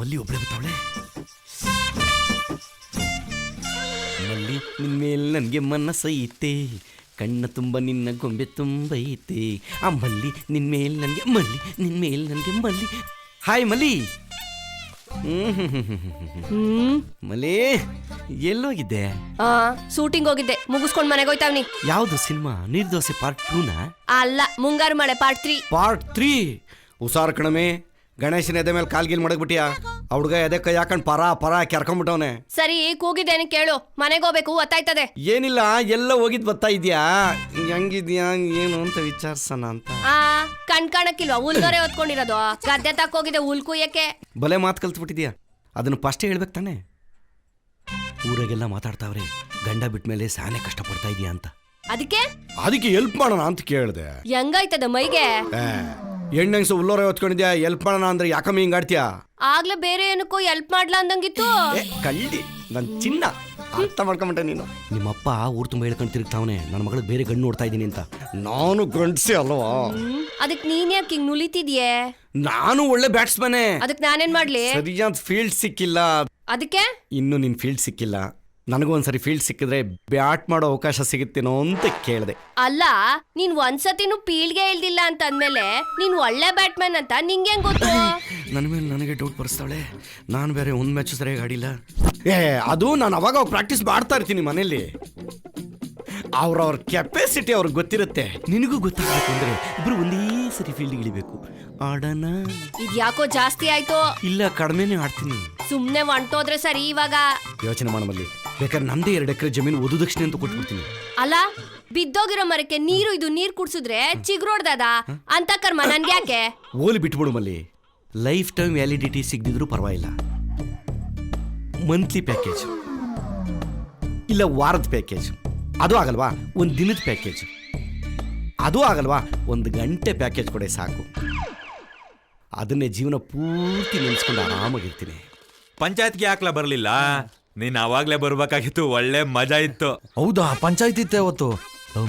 ಮಲ್ಲಿ ಒಬ್ಳೆ ಬರ್ತಾವಳೆ. ಮಲ್ಲಿ ನಿನ್ಮೇಲೆ ನನಗೆ ಮನಸ್ಸೈತೆ, ಕಣ್ಣ ತುಂಬ ನಿನ್ನ ಗೊಂಬೆ ತುಂಬೈತೆ. ಆ ಮಲ್ಲಿ ನಿನ್ಮೇಲೆ ನನಗೆ ಮಲ್ಲಿ, ನಿನ್ಮೇಲೆ ನನಗೆ ಮಲ್ಲಿ. ಹಾಯ್ ಮಲ್ಲಿ. ಮಲ್ಲಿ ಎಲ್ಲೋಗಿದ್ದೆ? ಶೂಟಿಂಗ್ ಹೋಗಿದ್ದೆ, ಮುಗಿಸ್ಕೊಂಡ್ ಮನೆಗೆ ಹೋಯ್ತಾವ್ನಿ. ಯಾವ್ದು ಸಿನಿಮಾ? ನೀರ್ದೋಸೆ ಪಾರ್ಟ್ 2ನಾ? ಅಲ್ಲ, ಮುಂಗಾರು ಮಳೆ ಪಾರ್ಟ್ 3. ಪಾರ್ಟ್ 3 ಹುಷಾರ್ ಕಣಮೆ. ಗಣೇಶನ ಎದೆ ಮೇಲೆ ಕಾಲ್ಗಿಲ್ ಮಾಡಕ್ಬಿಟ್ಟಿಯಾ? ಹುಡ್ಗ ಎದೆ ಕೈ ಹಾಕೊಂಡ್ ಪರ ಕೆರ್ಕೊಂಡ್ಬಿಟ್ಟವನೆ. ಸರಿ, ಕೂಗಿದ್ದೇನೆ ಕೇಳು, ಮನೆಗೆ ಹೋಗ್ಬೇಕು, ಗೊತ್ತಾಯ್ತದೆ. ಏನಿಲ್ಲ, ಎಲ್ಲ ಹೋಗಿದ್ ಬರ್ತಾ ಇದ್ಯಾ? ಹೆಂಗಿದ್ಯಾ ಏನು ಅಂತ ವಿಚಾರ್ಸೋಣ ಅಂತ. ಕಾಣಕ್ಕಿಲ್ವಾ? ಹುಲ್ದೋರೆ ಹೊತ್ಕೊಂಡಿರೋದು. ಗದ್ದೆ ತಕ್ಕೋಗಿದೆ ಹುಲ್ ಕುಯ್ಯಕ್ಕೆ. ಬಲೆ ಮಾತು ಕಲ್ತ್ಬಿಟ್ಟಿದ್ಯಾ? ಅದನ್ನು ಫಸ್ಟೇ ಹೇಳ್ಬೇಕು ತಾನೆ. ಊರಾಗೆಲ್ಲ ಮಾತಾಡ್ತಾವ್ರೆ, ಗಂಡ ಬಿಟ್ಮೇಲೆ ಸಾನೆ ಕಷ್ಟಪಡ್ತಾ ಇದೀಯಾ ಅಂತ. ಅದಕ್ಕೆ ಹೆಲ್ಪ್ ಮಾಡೋಣ ಅಂತ ಕೇಳಿದೆ. ಹೆಂಗಾಯ್ತದ ಮೈಗೆ? ಹೆಣ್ಣಂಗ್ಸ ಹುಲ್ಲೋರೆ ಹೊತ್ಕೊಂಡಿದ್ಯಾ, ಹೆಲ್ಪ್ ಮಾಡೋಣ ಅಂದ್ರೆ ಯಾಕಮ್ಮ ಹಿಂಗಾಡ್ತೀಯಾ? ಆಗ್ಲೇ ಬೇರೆ ಏನಕ್ಕೋ ಹೆಲ್ಪ್ ಮಾಡ್ಲಾ ಅಂದಂಗಿತ್ತು. ಕಳ್ಳಿ ನನ್ ಚಿನ್ನ, ಅರ್ಥ ಮಾಡ್ಕೊಂಬಿಟ್ಟೆ ನೀನು. ನಿಮ್ಮಪ್ಪ ಊರ್ ತುಂಬ ಹೇಳ್ಕೊಂಡು ತಿರುಗ್ತಾವನೆ, ನನ್ನ ಮಗಳು ಬೇರೆ ಗಂಡು ನೋಡ್ತಾ ಇದ್ದೀನಿ ಅಂತ. ನಾನು ಗಂಡ್ಸಿ ಅಲ್ವಾ? ಅದಕ್ ನೀನ್ ಯಾಕೆ ಹಿಂಗ್ ನುಲಿತಿದ್ಯೆ? ನಾನು ಒಳ್ಳೆ ಬ್ಯಾಟ್ಸ್ಮನ್. ಅದಕ್ ನಾನೇನ್ ಮಾಡ್ಲಿ? ಸರಿಯಾದ ಫೀಲ್ಡ್ ಸಿಕ್ಕಿಲ್ಲ. ಅದಕ್ಕೆ ಇನ್ನು ನಿನ್ ಫೀಲ್ಡ್ ಸಿಕ್ಕಿಲ್ಲ. ನನಗೂ ಒಂದ್ಸರಿ ಫೀಲ್ಡ್ ಸಿಕ್ಕಿದ್ರೆ ಬ್ಯಾಟ್ ಮಾಡೋ ಅವಕಾಶ ಸಿಗುತ್ತೇನೋ ಅಂತ ಕೇಳಿದೆ. ಅಲ್ಲ, ನೀನ್ ಒಂದ್ಸತಿನೂ ಫೀಲ್ಡ್ಗೆ ಇಳ್ದಿಲ್ಲ ಅಂತ ಅಂದ್ಮೇಲೆ ನೀನ್ ಒಳ್ಳೆ ಬ್ಯಾಟ್ಮನ್ ಅಂತ ನಿಂಗೆ ಹೆಂಗ್ ಗೊತ್ತು? ನನ್ನ ಮೇಲೆ ನನಗೆ ಡೌಟ್ ಬರ್ಸ್ತಾಳೆ. ನಾನು ಬೇರೆ ಒಂದ್ ಮ್ಯಾಚ್ ಸರಿಯಾಗಿ ಆಡಿಲ್ಲ. ಅದು ನಾನು ಅವಾಗ ಪ್ರಾಕ್ಟೀಸ್ ಮಾಡ್ತಾ ಇರ್ತೀನಿ ಮನೇಲಿ. ಅವ್ರವ್ರ ಕೆಪಾಸಿಟಿ ಅವ್ರಿಗೆ ಗೊತ್ತಿರುತ್ತೆ. ನಿನಗೂ ಗೊತ್ತಾಗಬೇಕು ಅಂದ್ರೆ ಇಬ್ರು ಒಂದೇ ಸರಿ ಫೀಲ್ಡ್ ಇಳಿಬೇಕು. ಆಡೋಣ? ಇದ್ಯಾಕೋ ಜಾಸ್ತಿ ಆಯ್ತು. ಇಲ್ಲ, ಕಡಿಮೆನೇ ಆಡ್ತೀನಿ. ಸುಮ್ನೆ ಹೊಂಟೋದ್ರೆ ಸರಿ. ಇವಾಗ ಯೋಚನೆ ಮಾಡಮಲ್ಲಿ, ಬೇಕಾದ್ರೆ ನಂದೇ 2 ಎಕರೆ ಜಮೀನು ವಧುದಕ್ಷಿಣೆ ಅಂತ ಕೊಟ್ಬಿಡ್ತೀನಿ. ಅಲ್ಲ, ಬಿದ್ದೋಗಿರೋ ಮರಕ್ಕೆ ನೀರು ಕುಡ್ಸಿದ್ರೆ ಚಿಗುರೋಡ್ದದ ಅಂತ ಕರ್ಮ ನನ್ಗೆ ಯಾಕೆ? ಓಲಿ ಬಿಟ್ಬಿಡು ಮಲ್ಲಿ. ಲೈಫ್ ಟೈಮ್ ವ್ಯಾಲಿಡಿಟಿ ಸಿಗದಿದ್ರು ಪರವಾಗಿಲ್ಲ. ಮಂತ್ಲಿ ಪ್ಯಾಕೇಜ್ ಇಲ್ಲ ವಾರದ ಪ್ಯಾಕೇಜ್, ಅದು ಆಗಲ್ವಾ? ಒಂದು ದಿನದ ಪ್ಯಾಕೇಜ್, ಅದು ಆಗಲ್ವಾ? 1 ಗಂಟೆ ಪ್ಯಾಕೇಜ್ ಕೊಡೆ ಸಾಕು. ಅದನ್ನೇ ಜೀವನ ಪೂರ್ತಿ ನೆನೆಸ್ಕೊಂಡು ಆರಾಮಾಗಿರ್ತೀನಿ. ಪಂಚಾಯತ್ಗೆ ಯಾಕ್ಲ ಬರಲಿಲ್ಲ? ನೀನ್ ಅವಾಗ್ಲೇ ಬರ್ಬೇಕಾಗಿತ್ತು, ಒಳ್ಳೆ ಮಜಾ ಇತ್ತು. ಹೌದಾ, ಪಂಚಾಯತ್ ಇತ್ತೆ ಅವತ್ತು.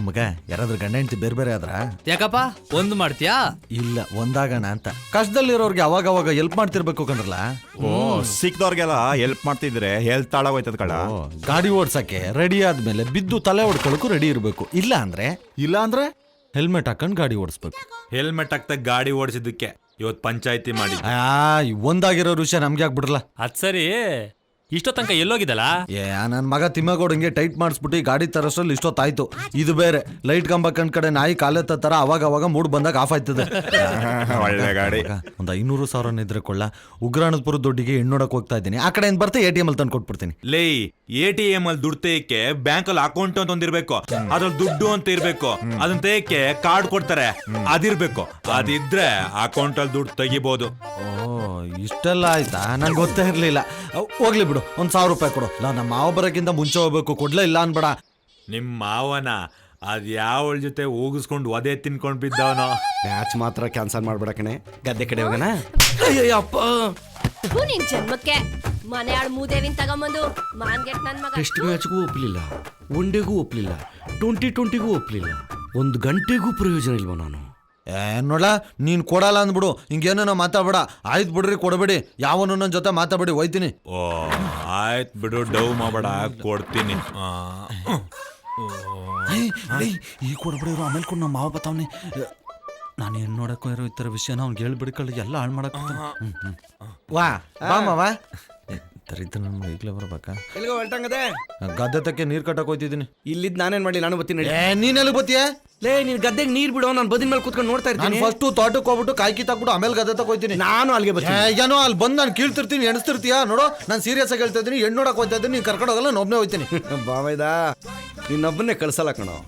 ಮಗ, ಯಾರಾದ್ರೂ ಗಂಡ ಹೆಂಡತಿ ಬೇರೆ ಬೇರೆ ಆದ್ರ? ಯಾಕಪ್ಪ ಒಂದು ಮಾಡ್ತೀಯಾ? ಇಲ್ಲ, ಒಂದಾಗಣ ಅಂತ. ಕಷ್ಟದಲ್ಲಿರೋರ್ಗೆ ಅವಾಗ ಹೆಲ್ಪ್ ಮಾಡ್ತಿರ್ಬೇಕು ಕಂದ್ರಲ್ಲ. ಸಿಕ್ದವ್ರಿಗೆಲ್ಲ ಹೆಲ್ಪ್ ಮಾಡ್ತಿದ್ರೆ ಹೆಲ್ತ್ ಹಾಳಾಗೋಯ್ತದ ಕಳ. ಗಾಡಿ ಓಡ್ಸಕ್ಕೆ ರೆಡಿ ಆದ್ಮೇಲೆ ಬಿದ್ದು ತಲೆ ಹೊಡ್ಕೊಳಕ್ಕೂ ರೆಡಿ ಇರ್ಬೇಕು. ಇಲ್ಲ ಅಂದ್ರೆ ಹೆಲ್ಮೆಟ್ ಹಾಕೊಂಡ್ ಗಾಡಿ ಓಡಿಸ್ಬೇಕು. ಹೆಲ್ಮೆಟ್ ಹಾಕ್ತಾ ಗಾಡಿ ಓಡಿಸಿದ್ದಕ್ಕೆ ಇವತ್ತು ಪಂಚಾಯತಿ ಮಾಡಿ. ಒಂದಾಗಿರೋ ವಿಷಯ ನಮ್ಗೆ ಆಗ್ಬಿಡ್ರಲ್ಲ. ಅದ್ ಸರಿ, ಇಷ್ಟೋ ತನಕ ಎಲ್ಲೋಗಿದ್ದಲ್ಲ? ನನ್ ಮಗ ತಿಮ್ಮಗೌಡಂಗೆ ಟೈಟ್ ಮಾಡಿಸ್ಬಿಟ್ಟು ಗಾಡಿ ತರಷ್ಟರಲ್ಲಿ ಇಷ್ಟೊತ್ತಾಯ್ತು. ಇದು ಬೇರೆ ಲೈಟ್ ಕಂಬ ಕಡೆ ನಾಯಿ ಕಾಲೆತ್ತ ತರ ಅವಾಗ ಮೂಡ್ ಬಂದಾಗ ಆಫ್ ಆಯ್ತದೆ. ಒಳ್ಳೆ ಗಾಡಿ. ಒಂದ್ 500,000 ಇದ್ರೆ ಕೊಳ್ಳ. ಉಗ್ರಾಣದಪುರ ದುಡ್ಡಿಗೆ ಹೆಣ್ಣೋಡಕ್ ಹೋಗ್ತಾ ಇದ್ದೀನಿ. ಆ ಕಡೆ ಬರ್ತಾ ATM ಅಲ್ಲಿ ತಂದು ಕೊಟ್ಬಿಡ್ತೀನಿ. ಲೇ, ATM ಅಲ್ಲಿ ದುಡ್ಡು ತೆಗೆಯಕ್ಕೆ ಬ್ಯಾಂಕ್ ಅಲ್ಲಿ ಅಕೌಂಟ್ ಅಂತ ಒಂದಿರ್ಬೇಕು, ಅದ್ರಲ್ಲಿ ದುಡ್ಡು ಅಂತ ಇರ್ಬೇಕು. ಅದನ್ನ ತೆಗೆಯಕ್ಕೆ ಕಾರ್ಡ್ ಕೊಡ್ತಾರೆ, ಅದಿರ್ಬೇಕು. ಅದಿದ್ರೆ ಅಕೌಂಟ್ ಅಲ್ಲಿ ದುಡ್ಡು ತೆಗಿಬಹುದು. ಇಷ್ಟೆಲ್ಲ ಆಯ್ತಾ? ನಂಗೆ ಗೊತ್ತೇ ಇರ್ಲಿಲ್ಲ. ಹೋಗ್ಲಿ ಬಿಡು, 1,000 ರೂಪಾಯಿ ಕೊಡು. ನಮ್ಮ ಮಾವ ಬರೋಕ್ಕಿಂತ ಮುಂಚೆ ಹೋಗ್ಬೇಕು. ಕೊಡ್ಲೇ ಇಲ್ಲ ಅನ್ಬೇಡ. ನಿಮ್ ಮಾವನ ಅದ್ ಯಾವಳ ಜೊತೆ ಹೋಗಿಸ್ಕೊಂಡು ಒದೆ ತಿನ್ಕೊಂಡ್ ಬಿದ್ದವನೋ. ಮ್ಯಾಚ್ ಮಾತ್ರ ಕ್ಯಾನ್ಸಲ್ ಮಾಡ್ಬೇಡ ಕಣೆ, ಗದ್ದೆ ಕಡೆ ಹೋಗೋಣ. ಅಪ್ಪ, ನಿನ್ ಜನ್ಮಕ್ಕೆ ಮನೆ ಆಳ್ ಮೂದೇವಿನ್ ತಗೊಂಬಂದು ಮಾನ್ಗೆಟ್ ನನ್ ಮಗ. ಟೆಸ್ಟ್ ಮ್ಯಾಚ್ಗೂ ಒಪ್ಪಲಿಲ್ಲ, ಒನ್ಡೇಗೂ ಒಪ್ಪಲಿಲ್ಲ, 2020ಗೂ ಒಪ್ಪಲಿಲ್ಲ. 1 ಗಂಟೆಗೂ ಪ್ರಯೋಜನ ಇಲ್ವ ನಾನು? ನೋಡ, ನೀನ್ ಕೊಡಲ್ಲ ಅಂದ್ಬಿಡು. ಹಿಂಗೇನೋ ಮಾತಾಡ್ಬೇಡ. ಆಯ್ತು ಬಿಡ್ರಿ, ಕೊಡಬೇಡಿ. ಯಾವನು ನನ್ನ ಜೊತೆ ಮಾತಾಡ್ಬೇಡಿ, ಹೋಯ್ತೀನಿ. ಆಯ್ತು ಬಿಡು, ಡವ್ ಮಾಡಬೇಡ, ಕೊಡ್ತೀನಿ. ಈ ಕೊಡ್ಬಿಡಿರು, ಆಮೇಲೆ ಕೊಡು. ನಮ್ಮ ಮಾವ ಬತ್ತಾವನಿ. ನಾನು ಏನು ನೋಡಕ್ಕೋ ಇರೋ ಈ ಥರ ವಿಷಯನ ಅವ್ನಿಗೆ ಹೇಳ್ಬಿಡ್ಕೊಳ್ಳಿ, ಎಲ್ಲ ಹಾಳು ಮಾಡಕ್. ವಾ ಮಾವ, ತರಿತ ನಮ್ಗೆ ಈಗಲೇ ಬರ್ಬೇಕಾ? ಎಲ್ಲಿಗೋ ಹೊರಟಂಗದೆ? ಗದ್ದೆ ತಕ್ಕೆ ನೀರು ಕಟ್ಟಕ್ಕೆ ಹೋಯ್ತಿದ್ದೀನಿ. ಇಲ್ಲಿದ್ದು ನಾನೇನ್ ಮಾಡಿ? ನಾನು ಬರ್ತೀನಿ. ನೀನೆಲ್ಲಿ ಬತ್ತೀಯ? ಲೇ, ನೀನ್ ಗದ್ದೆಗೆ ನೀರ್ ಬಿಡೋ, ನಾನು ಬದಿನ ಮೇಲೆ ಕೂತ್ಕೊಂಡು ನೋಡ್ತಾ ಇರ್ತೀನಿ. ಫಸ್ಟ್ ತೋಟಕ್ಕೆ ಹೋಗ್ಬಿಟ್ಟು ಕಾಯಿ ಕಿತ್ತಾಕ್ಬಿಟ್ಟು ಆಮೇಲೆ ಗದ್ದೆ ತಕ್ಕ ಹೋಯ್ತೀನಿ. ನಾನು ಅಲ್ಲಿಗೆ ಬರ್ತೀನಿ. ಏನೋ ಅಲ್ಲಿ ಬಂದು ನಾನು ಕೀಳ್ತಿರ್ತೀನಿ, ಎಣಿಸ್ತಿರ್ತೀಯ ನೋಡು. ನಾನು ಸೀರಿಯಸ್ ಆಗಿ ಹೇಳ್ತಾ ಇದ್ದೀನಿ. ಹೆಣ್ಣು ನೋಡಕ್ ಹೋಗ್ತಾ ಇದ್ದೀನಿ, ನೀನು ಕರ್ಕೊಂಡು ಹೋಗಲ್ಲ, ಒಬ್ಬನೇ ಹೋಯ್ತೀನಿ. ಬಾವೈದ, ನಿನ್ನೊಬ್ಬನ್ನೇ ಕಳ್ಸಲ್ಲ ಕಣೋ.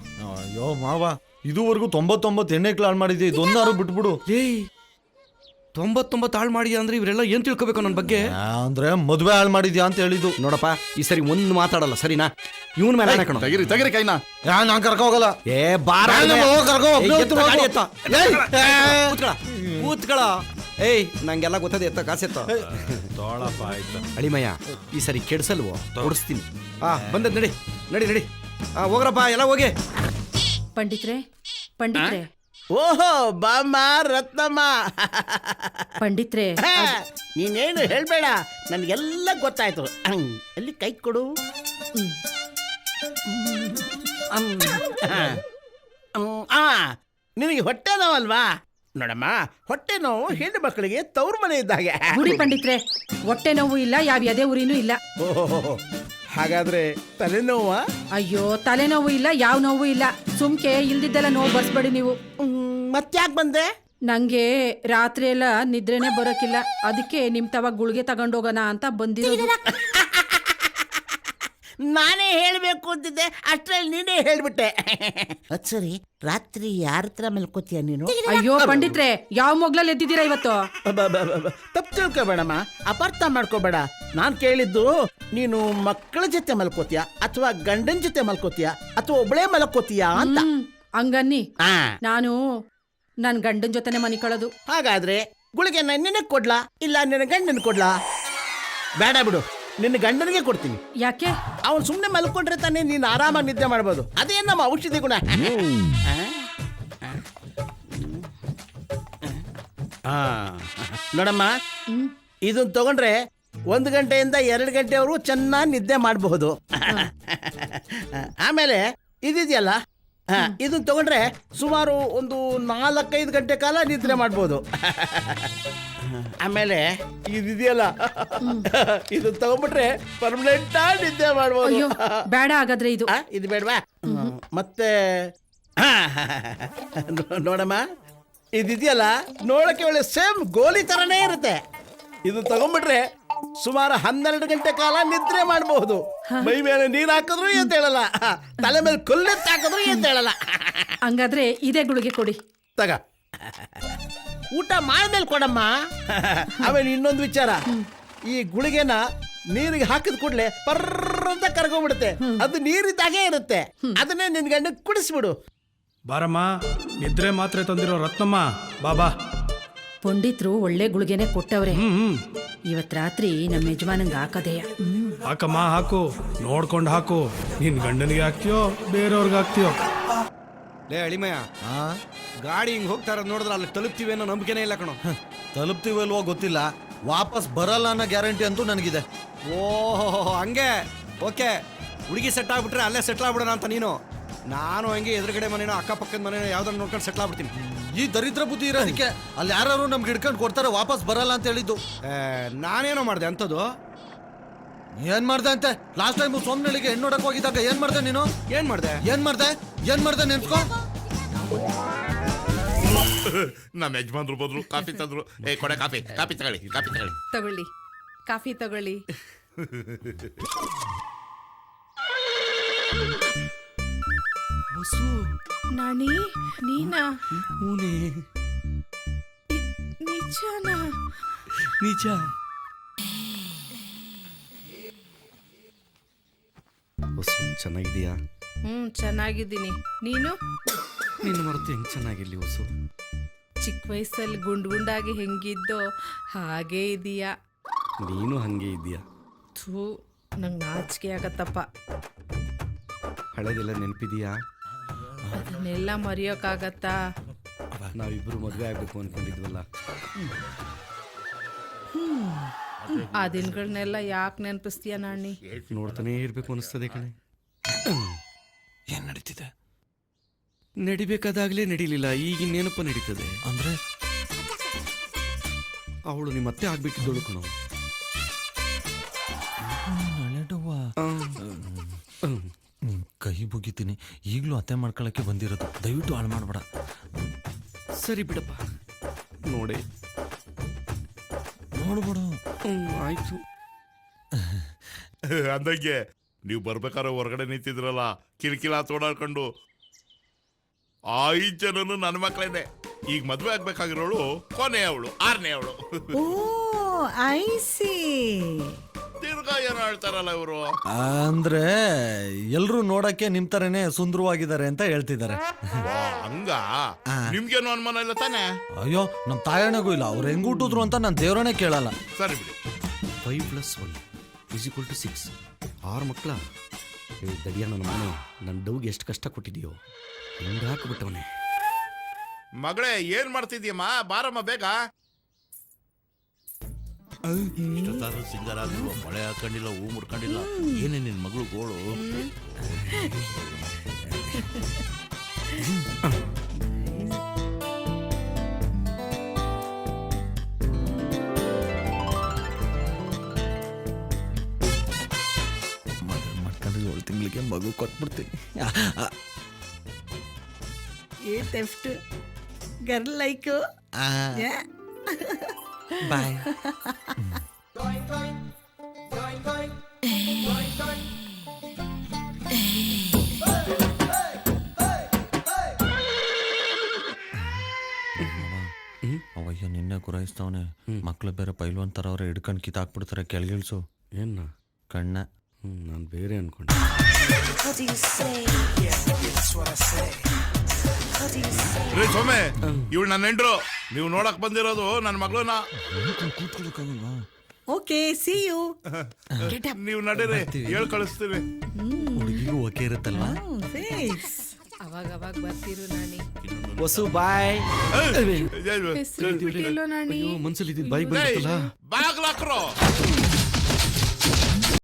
ಅಯ್ಯೋ ಮಾವ, ಇದುವರೆಗೂ 99 ಎಣ್ಣೆ ಹಾಳು ಮಾಡಿದ್ದೆ. ಇದೊಂದಾರು ಬಿಟ್ಬಿಡು. 99 ಹಾಳು ಮಾಡಿದ್ಯಾ ಅಂದ್ರೆ ಇವರೆಲ್ಲ ಏನ್ ತಿಳ್ಕೊಬೇಕು ನನ್ನ ಬಗ್ಗೆ? ಅಂದ್ರೆ ಮದುವೆ ಹಾಳು ಮಾಡಿದ್ಯಾ ಅಂತ ಹೇಳಿದ್ದು. ನೋಡಪ್ಪ, ಈ ಸರಿ ಒಂದು ಮಾತಾಡಲ್ಲ, ಸರಿನಾ? ಇವನ್ ಮೇಲೆ ತೆಗಿರಿ ಕೈನಾ. ನಾನ್ ಕರ್ಕೊ ಹೋಗಲ್ಲ. ಕೂತ್ಕಳ. ಏಯ್, ನಂಗೆಲ್ಲ ಗೊತ್ತದೆ, ಎತ್ತ ಕಾಸೆತ್ತ. ತೋಳಪ್ಪ, ಆಯ್ತು. ಅಳಿಮಯ್ಯ, ಈ ಸರಿ ಕೆಡ್ಸಲ್ವೋ? ಓಡಿಸ್ತೀನಿ. ಬಂದದ್ ನಡಿ ನಡಿ ನಡಿ. ಹೋಗ್ರಪ್ಪ, ಎಲ್ಲ ಹೋಗಿ. ಪಂಡಿತ್ರೆ, ಓಹೋ ಬಾಮ್ಮ ರತ್ನಮ್ಮ ಪಂಡಿತ್ರೆ ನೀನೇನು ಹೇಳ್ಬೇಡ, ನನಗೆಲ್ಲ ಗೊತ್ತಾಯ್ತು. ಎಲ್ಲಿ ಕೈ ಕೊಡು. ನಿನಗೆ ಹೊಟ್ಟೆ ನೋವಲ್ವಾ? ನೋಡಮ್ಮ, ಹೊಟ್ಟೆ ನೋವು ಹೆಣ್ಣು ಮಕ್ಕಳಿಗೆ ತವ್ರ ಮನೆ ಇದ್ದಾಗೆ. ಗುಡಿ ಪಂಡಿತ್ರೆ, ಹೊಟ್ಟೆ ನೋವು ಇಲ್ಲ, ಯಾವ ಎದೆ ಉರಿನೂ ಇಲ್ಲ. ಓಹೋ, ಹಾಗಾದ್ರೆ ತಲೆನೋವಾ? ಅಯ್ಯೋ, ತಲೆನೋವು ಇಲ್ಲ, ಯಾವ ನೋವು ಇಲ್ಲ. ಸುಮ್ಕೆ ಇಲ್ದಿದ್ದೆಲ್ಲ ನೋವು ಬರ್ಸ್ಬೇಡಿ ನೀವು. ಮತ್ತ್ಯಾಕೆ ಬಂದೆ? ನಂಗೆ ರಾತ್ರಿ ಎಲ್ಲ ನಿದ್ರೆನೆ ಬರೋಕಿಲ್ಲ, ಅದಕ್ಕೆ ನಿಮ್ ತವ ಗುಳಿಗೆ ತಗೊಂಡೋಗೋಣ ಅಂತ ಬಂದಿರೋದು. ನಾನೇ ಹೇಳ್ಬೇಕು ಅಂತಿದ್ದೆ, ಅಷ್ಟ್ರಲ್ಲಿ ನೀನೇ ಹೇಳ್ಬಿಟ್ಟೆ. ಅದ್ ಸರಿ, ರಾತ್ರಿ ಯಾರ ಹತ್ರ ಮಲ್ಕೋತೀಯ ನೀನು? ಅಯ್ಯೋ ಪಂಡಿತ್ರೆ, ಯಾವ ಮೊಗ್ಲಲ್ಲಿ ಎದ್ದಿದ್ದೀರಾ ಇವತ್ತು? ತಪ್ಪು ತಿಳ್ಕೊಬೇಡಮ್ಮ, ಅಪಾರ್ಥ ಮಾಡ್ಕೋಬೇಡ. ನಾನ್ ಕೇಳಿದ್ದು ನೀನು ಮಕ್ಕಳ ಜೊತೆ ಮಲ್ಕೋತೀಯ ಅಥವಾ ಗಂಡನ ಜೊತೆ ಮಲ್ಕೋತೀಯ ಅಥವಾ ಒಬ್ಳೇ ಮಲ್ಕೋತೀಯ ಅಂತ. ಹಂಗನ್ನಿ, ಆ, ನಾನು ನನ್ ಗಂಡನ್ ಜೊತೆನೆ ಮನಿಕೊಳ್ಳೋದು. ಹಾಗಾದ್ರೆ ಗುಳಿಗೆ ನಿನಗೆ ಕೊಡ್ಲಾ ಇಲ್ಲ ನಿನ್ನ ಗಂಡನ ಕೊಡ್ಲಾ? ಬೇಡ ಬಿಡು, ನಿನ್ನ ಗಂಡನಿಗೆ ಕೊಡ್ತೀನಿ. ಯಾಕೆ? ಅವನು ಸುಮ್ಮನೆ ಮಲ್ಕೊಂಡ್ರೆ ತಾನೇ ನೀನು ಆರಾಮಾಗಿ ನಿದ್ದೆ ಮಾಡ್ಬೋದು. ಅದೇ ನಮ್ಮ ಔಷಧಿ ಗುಣ. ನೋಡಮ್ಮ, ಇದನ್ನ ತಗೊಂಡ್ರೆ 1 ಗಂಟೆಯಿಂದ 2 ಗಂಟೆವರೆಗೂ ಚೆನ್ನಾಗಿ ನಿದ್ದೆ ಮಾಡಬಹುದು. ಆಮೇಲೆ ಇದಿದೆಯಲ್ಲ, ಇದನ್ನ ತಗೊಂಡ್ರೆ ಸುಮಾರು ಒಂದು 4-5 ಗಂಟೆ ಕಾಲ ನಿದ್ರೆ ಮಾಡ್ಬೋದು. ಆಮೇಲೆ ಇದಿದೆಯಲ್ಲ, ಇದನ್ನ ತಗೊಂಡ್ಬಿಟ್ರೆ ಪರ್ಮನೆಂಟ್ ನಿದ್ದೆ ಮಾಡ್ಬೋದು. ಅಯ್ಯೋ ಬೇಡ, ಹಾಗಾದ್ರೆ ಇದು ಇದು ಬೇಡವಾ? ಮತ್ತೆ ನೋಡಮ್ಮ, ಇದಿದೆಯಲ್ಲ, ನೋಡಕ್ಕೆ ಒಳ್ಳೆ ಸೇಮ್ ಗೋಲಿ ತರನೇ ಇರುತ್ತೆ. ಇದು ತಗೊಂಡ್ಬಿಟ್ರೆ ಸುಮಾರು 12 ಗಂಟೆ ಕಾಲ ನಿದ್ರೆ ಮಾಡಬಹುದು. ಮೈ ಮೇಲೆ ನೀರ್ ಹಾಕಿದ್ರು ಅಂತ ಹೇಳಲ್ಲ, ತಲೆ ಮೇಲೆ ಕೊಲ್ಲೆತ್ತು ಹಾಕಿದ್ರು ಅಂತ ಹೇಳಲ್ಲ. ಹಂಗಾದ್ರೆ ಇದೇ ಗುಳಿಗೆ ಕೊಡಿ. ತಗ, ಊಟ ಮಾಡ್ಮೇಲೆ ಕೊಡಮ್ಮ. ಆಮೇಲೆ ಇನ್ನೊಂದು ವಿಚಾರ, ಈ ಗುಳಿಗೆನ ನೀರಿಗೆ ಹಾಕಿದ ಕೂಡಲೇ ಪರ್ರ ಅಂತ ಕರ್ಕೊಂಡ್ಬಿಡುತ್ತೆ. ಅದು ನೀರಿದ್ದಾಗೆ ಇರುತ್ತೆ. ಅದನ್ನೇ ನಿನ್ ಗಂಡ ಕುಡಿಸ್ಬಿಡು. ಬಾರಮ್ಮ, ನಿದ್ರೆ ಮಾತ್ರೆ ತಂದಿರೋ ರತ್ನಮ್ಮ, ಬಾಬಾ. ಪಂಡಿತ್ರು ಒಳ್ಳೆ ಗುಳಿಗೆನೆ ಕೊಟ್ಟವ್ರೆ. ಇವತ್ ರಾತ್ರಿ ನಮ್ಮ ಯಜಮಾನಂಗೆ ಹಾಕದೆಯ. ಹಾಕಮ್ಮ, ಹಾಕು, ನೋಡ್ಕೊಂಡು ಹಾಕು. ನಿನ್ ಗಂಡನಿಗೆ ಹಾಕ್ತಿಯೋ ಬೇರೆಯವ್ರಿಗೆ ಹಾಕ್ತಿಯೋ? ಲೇ ಅಳಿಮಯ್ಯ, ಗಾಡಿ ಹಿಂಗ್ ಹೋಗ್ತಾ ಇರೋದು ನೋಡಿದ್ರೆ ಅಲ್ಲಿ ತಲುಪ್ತೀವಿ ಅನ್ನೋ ನಂಬಿಕೆನೇ ಇಲ್ಲ ಕಣೋ. ತಲುಪ್ತೀವಲ್ವೋ ಗೊತ್ತಿಲ್ಲ, ವಾಪಸ್ ಬರಲ್ಲ ಅನ್ನೋ ಗ್ಯಾರಂಟಿ ಅಂತೂ ನನಗಿದೆ. ಓಹೋ, ಹಂಗೆ. ಓಕೆ, ಹುಡುಗಿ ಸೆಟ್ ಆಗ್ಬಿಟ್ರೆ ಅಲ್ಲೇ ಸೆಟ್ಲ್ ಆಗ್ಬಿಡೋಣ ಅಂತ ನೀನು. ನಾನು ಹಂಗೆ ಎದುರುಗಡೆ ಮನೇನೋ ಅಕ್ಕಪಕ್ಕದ ಮನೇನೋ ಯಾವ್ದಾರು ನೋಡ್ಕೊಂಡು ಸೆಟ್ಲ್ ಆಗ್ಬಿಡ್ತೀನಿ. ಈ ದರಿದ್ರ ಬುದ್ಧಿ ಇರೋದಕ್ಕೆ ಅಲ್ಲಿ ಯಾರು ನಮ್ಗೆ ಹಿಡ್ಕೊಂಡು ಕೊಡ್ತಾರೆ, ವಾಪಸ್ ಬರಲ್ಲ ಅಂತ ಹೇಳಿದ್ದು. ನಾನೇನೋ ಮಾಡಿದೆ ಅಂಥದ್ದು? ಏನ್ ಮಾಡ್ದೆ ಅಂತೆ? ಲಾಸ್ಟ್ ಟೈಮ್ ಸೋಮನಳ್ಳಿಗೆ ಹೆಣ್ಣು ನೋಡಕ್ ಹೋಗಿದ್ದಾಗ ಏನ್ ಮಾಡ್ದೆ ನೀನು? ಏನ್ ಮಾಡ್ದೆ? ನೆನ್ಸ್ಕೋ. ನಮ್ಮ ಯಜಮಾನ್ರು ಬಂದ್ರು, ಕಾಫಿ ತಂದ್ರು. ಕೊಡೆ ಕಾಫಿ ತಗೊಳ್ಳಿ. ತಗೊಳ್ಳಿ, ಕಾಫಿ ತಗೊಳ್ಳಿ. ನಾನಿ, ನೀನಾ? ನಿಜನಾ? ನಿಜ. ಹೊಸು ಚೆನ್ನಾಗಿದೀಯಾ? ಚೆನ್ನಾಗಿದ್ದೀನಿ. ನೀನು? ನಿನ್ನ ಮರೆತು ಹೆಂಗ್ ಚೆನ್ನಾಗಿರ್ಲಿ ಹೊಸು? ಚಿಕ್ಕ ವಯಸ್ಸಲ್ಲಿ ಗುಂಡಾಗಿ ಹೆಂಗಿದ್ದೋ ಹಾಗೇ ಇದೀಯಾ. ನೀನು ಹಂಗೆ ಇದೀಯಾ. ಥೂ, ನಂಗೆ ನಾಚಿಕೆ ಆಗತ್ತಪ್ಪ. ಹಳೇದೆಲ್ಲ ನೆನಪಿದೀಯಾ? ಅದನ್ನೆಲ್ಲ ಮರೆಯೋಕ್ಕಾಗತ್ತಾ? ನಾವಿಬ್ರು ಮದುವೆ ಆಗ್ಬೇಕು ಅನ್ಕೊಂಡಿದ್ವಲ್ಲ, ಆ ದಿನಗಳನ್ನೆಲ್ಲ ಯಾಕೆ ನೆನಪಿಸ್ತೀಯ ನಾಣಿ? ನೋಡ್ತಾನೆ ಇರ್ಬೇಕು ಅನಿಸ್ತದೆ ಕಣೆ. ಏನ್ ನಡೀತಿದೆ? ನಡಿಬೇಕಾದಾಗ್ಲೇ ನಡೀಲಿಲ್ಲ, ಈಗ ನೆನಪ ನಡೀತದೆ. ಅಂದ್ರೆ ಅವಳು ನಿಮ್ಮ ಮತ್ತೆ ಆಗ್ಬೇಕಿದ್ದಳು ಕಣೋ. ಕೈ ಮುಗಿತೀನಿ, ಈಗಲೂ ಅತ್ತೆ ಮಾಡ್ಕೊಳಕ್ಕೆ ಬಂದಿರೋದು. ದಯವಿಟ್ಟು ಹಾಳು ಮಾಡಬೇಡ. ಸರಿ ಬಿಡಪ್ಪ, ನೋಡೆ ನೋಡ್ಬಿಡು. ಆಯ್ತು. ಅಂದಂಗೆ ನೀವು ಬರ್ಬೇಕಾದ್ರೆ ಹೊರಗಡೆ ನಿಂತಿದ್ರಲ್ಲ, ಕಿರಿಕಿಲ ತೋಡಾಡ್ಕೊಂಡು, 5 ಜನನು ನನ್ನ ಮಕ್ಕಳೇನೆ. ಈಗ ಮದ್ವೆ ಆಗ್ಬೇಕಾಗಿರೋಳು ಕೊನೆ ಅವಳು, 6ನೇ ಅವಳು. ತಿರ್ಗಾ ಏನೋ ಹೇಳ್ತಾರಲ್ಲ ಇವರು. ಅಂದ್ರೆ ಎಲ್ರು ನೋಡಕ್ಕೆ ನಿಮ್ ತರನೇ ಸುಂದರವಾಗಿದ್ದಾರೆ ಅಂತ ಹೇಳ್ತಿದ್ದಾರೆ. ಹಂಗ ನಿಮ್ಗೇನು ಅನುಮಾನ ಇಲ್ಲ ತಾನೆ? ಅಯ್ಯೋ, ನಮ್ ತಾಯಣಗೂ ಇಲ್ಲ. ಅವ್ರು ಹೆಂಗ್ ಹುಟ್ಟಿದ್ರು ಅಂತ ನಾನು ದೇವರನ್ನೇ ಕೇಳಲ್ಲ. ಸರಿ ಬಿಡಿ. 5 + 1 = 6. 6 ಮಕ್ಕಳ. ದಡಿಯ ನನ್ನ ಮನೆ, ನನ್ನ ಡೌಗೆ ಎಷ್ಟು ಕಷ್ಟ ಕೊಟ್ಟಿದೆಯೋ, ಹಿಂಗೆ ಹಾಕ್ಬಿಟ್ಟವನೆ. ಮಗಳೇ, ಏನ್ ಮಾಡ್ತಿದ್ಯಮ್ಮ? ಬಾರಮ್ಮ ಬೇಗ. ಇಷ್ಟೊತ್ತಾದ್ರೂ ಸಿಂಗರ್ ಆಗಿಲ್ವ, ಮಳೆ ಹಾಕೊಂಡಿಲ್ಲ, ಹೂ ಮುಡ್ಕೊಂಡಿಲ್ಲ, ಏನೇ ನಿನ್ ಮಗಳು ಗೋಳು? ಮಾಡ್ಕೊಂಡ್ರೆ 7 ತಿಂಗಳಿಗೆ ಮಗು ಕೊಟ್ಬಿಡ್ತೀನಿ. ಗರ್ಲ್ ಲೈಕ್ ಬಾಯ್. ಅವಯ್ಯ ನಿನ್ನೆ ಗುರಾಯಿಸ್ತವನೆ. ಮಕ್ಳು ಬೇರೆ ಪೈಲ್ವಾನ್ ತರ ಅವ್ರೆ, ಹಿಡ್ಕೊಂಡು ಕಿತ್ತಾಕ್ಬಿಡ್ತಾರೆ. ಕೆಳಗಿಳ್ಸು. ಏನ ಕಣ್ಣ. ನಾನು ಬೇರೆ ಅನ್ಕೊಂಡೆ. ರೇ ಸೊಮ್ಮೆ, ಇವಳು ನನ್ನ ಹೆಂಡ್ರು. ನೀವು ನೋಡಕ್ ಬಂದಿರೋದು ನನ್ನ ಮಗಳನ್ನ. Okay see you. ನೀವು ನಡೀರಿ, ಹೇಳ್ ಕಳಿಸ್ತೀವಿ. ಹುಡುಗಿಗೂ ಓಕೆ ಇರುತ್ತಲ್ವಾ? ಅವಾಗ ಅವಾಗ ಬರ್ತಿರು ನಾನಿ. ವಸು ಬಾಯ್. ಹೆಸರು ಬಿಟ್ಟಿಲ್ಲೋ ನಾನಿ. ಮನ್ಸಲ್ಲಿ ಬಾಯಿ ಬಂದಿತ್ತಲ್ಲ. ಬಾಗ್ಲಾಕ್ರೋ.